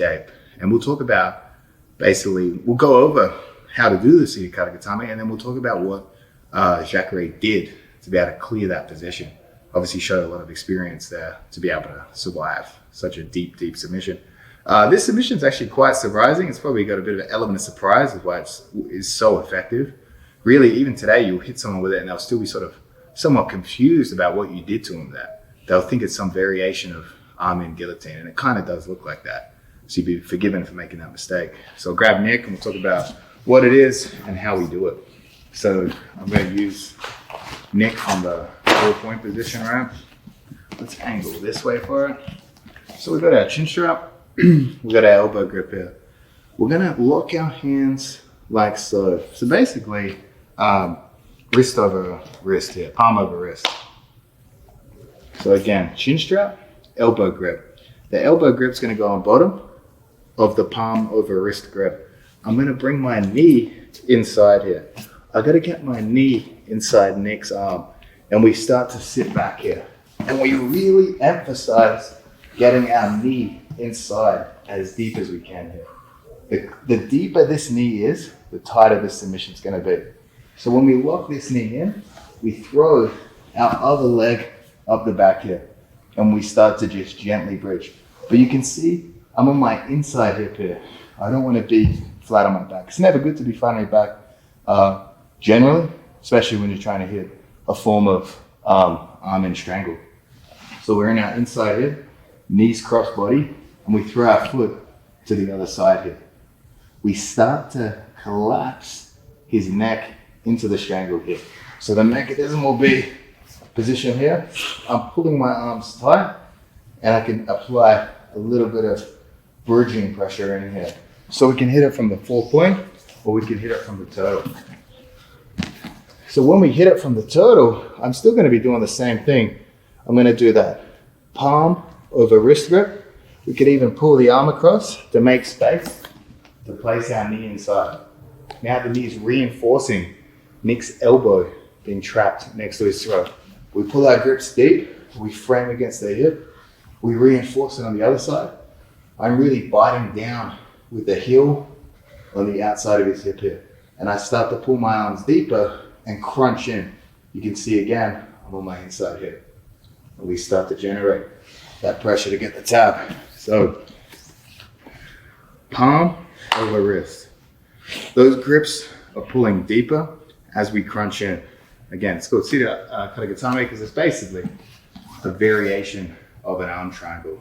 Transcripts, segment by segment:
shape. And we'll talk about, basically, we'll go over how to do the seated kata gatame, and then we'll talk about what Jacare did to be able to clear that position. Obviously showed a lot of experience there to be able to survive such a deep submission. This submission is actually quite surprising. It's probably got a bit of an element of surprise, is why it's so effective. Really, even today, you'll hit someone with it and they'll still be sort of somewhat confused about what you did to them there. They'll think it's some variation of arm in guillotine, and it kind of does look like that. So you'd be forgiven for making that mistake. So I'll grab Nick and we'll talk about what it is and how we do it. So I'm going to use Nick on the 4-point position, right? Let's angle this way for it. So we've got our chin strap, we've got our elbow grip here. We're going to lock our hands like so. So basically, wrist over wrist here, palm over wrist. So again, chin strap, elbow grip. The elbow grip's going to go on bottom of the palm over wrist grip. I'm going to bring my knee inside here. I got to get my knee inside Nick's arm, and we start to sit back here. And we really emphasize getting our knee inside as deep as we can here. The deeper this knee is, the tighter this submission is going to be. So when we lock this knee in, we throw our other leg up the back here, and we start to just gently bridge. But you can see I'm on my inside hip here. I don't want to be flat on my back. It's never good to be flat on your back, generally, especially when you're trying to hit a form of arm in strangle. So we're in our inside hip, knees cross body, and we throw our foot to the other side here. We start to collapse his neck into the strangle here. So the mechanism will be position here. I'm pulling my arms tight, and I can apply a little bit of bridging pressure in here. So we can hit it from the 4-point, or we can hit it from the turtle. So when we hit it from the turtle, I'm still going to be doing the same thing. I'm going to do that palm over wrist grip. We could even pull the arm across to make space to place our knee inside. Now the knee is reinforcing Nick's elbow being trapped next to his throat. We pull our grips deep, we frame against the hip, we reinforce it on the other side. I'm really biting down with the heel on the outside of his hip here. And I start to pull my arms deeper and crunch in. You can see again, I'm on my inside hip. And we start to generate that pressure to get the tab. So, palm over wrist. Those grips are pulling deeper as we crunch in. Again, it's called seated kata gatame because it's basically a variation of an arm triangle.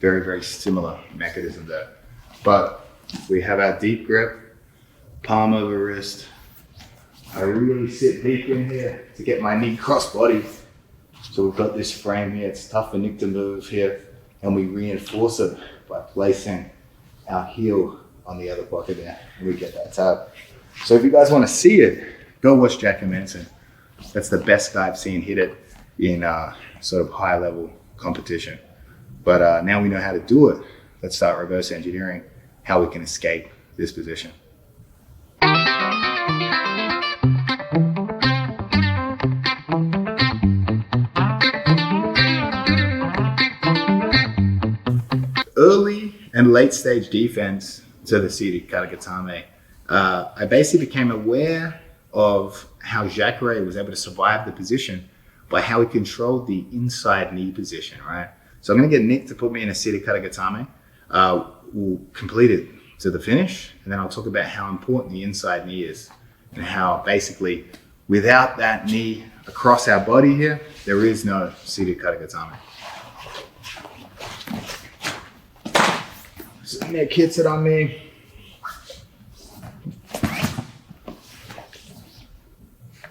Very similar mechanism there. But we have our deep grip, palm over wrist. I really sit deep in here to get my knee cross body. So we've got this frame here. It's tough for Nick to move here. And we reinforce it by placing our heel on the other pocket there. And we get that tab. So if you guys want to see it, go watch Jack and Manson. That's the best guy I've seen hit it in sort of high level competition. But now we know how to do it. Let's start reverse engineering how we can escape this position. Early and late stage defense to the seated kata gatame. I basically became aware of how Jacare was able to survive the position by how he controlled the inside knee position, right? So I'm going to get Nick to put me in a seated kata gatame. We'll complete it to the finish, and then I'll talk about how important the inside knee is and how basically without that knee across our body here, there is no seated kata gatame. So Nick hits it on me.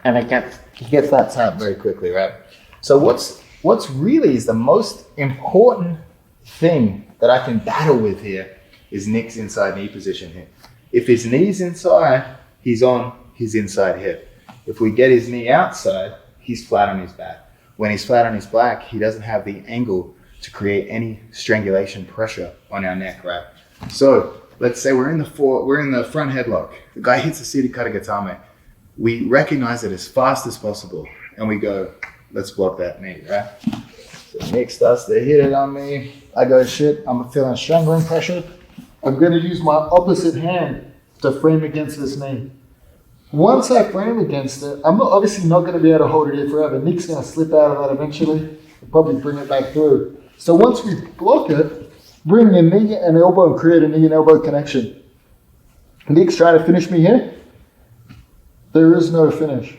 And he gets that tab very quickly, right? So what's really is the most important thing that I can battle with here is Nick's inside knee position here. If his knee's inside, he's on his inside hip. If we get his knee outside, he's flat on his back. When he's flat on his back, he doesn't have the angle to create any strangulation pressure on our neck, right? So let's say we're in the front headlock. The guy hits the seated kata gatame. We recognize it as fast as possible, and we go, let's block that knee, right? So Nick starts to hit it on me. I go, shit, I'm feeling strangling pressure. I'm going to use my opposite hand to frame against this knee. Once I frame against it, I'm obviously not going to be able to hold it here forever. Nick's going to slip out of that eventually and probably bring it back through. So once we block it, bring your knee and elbow and create a knee and elbow connection. Nick's trying to finish me here. There is no finish.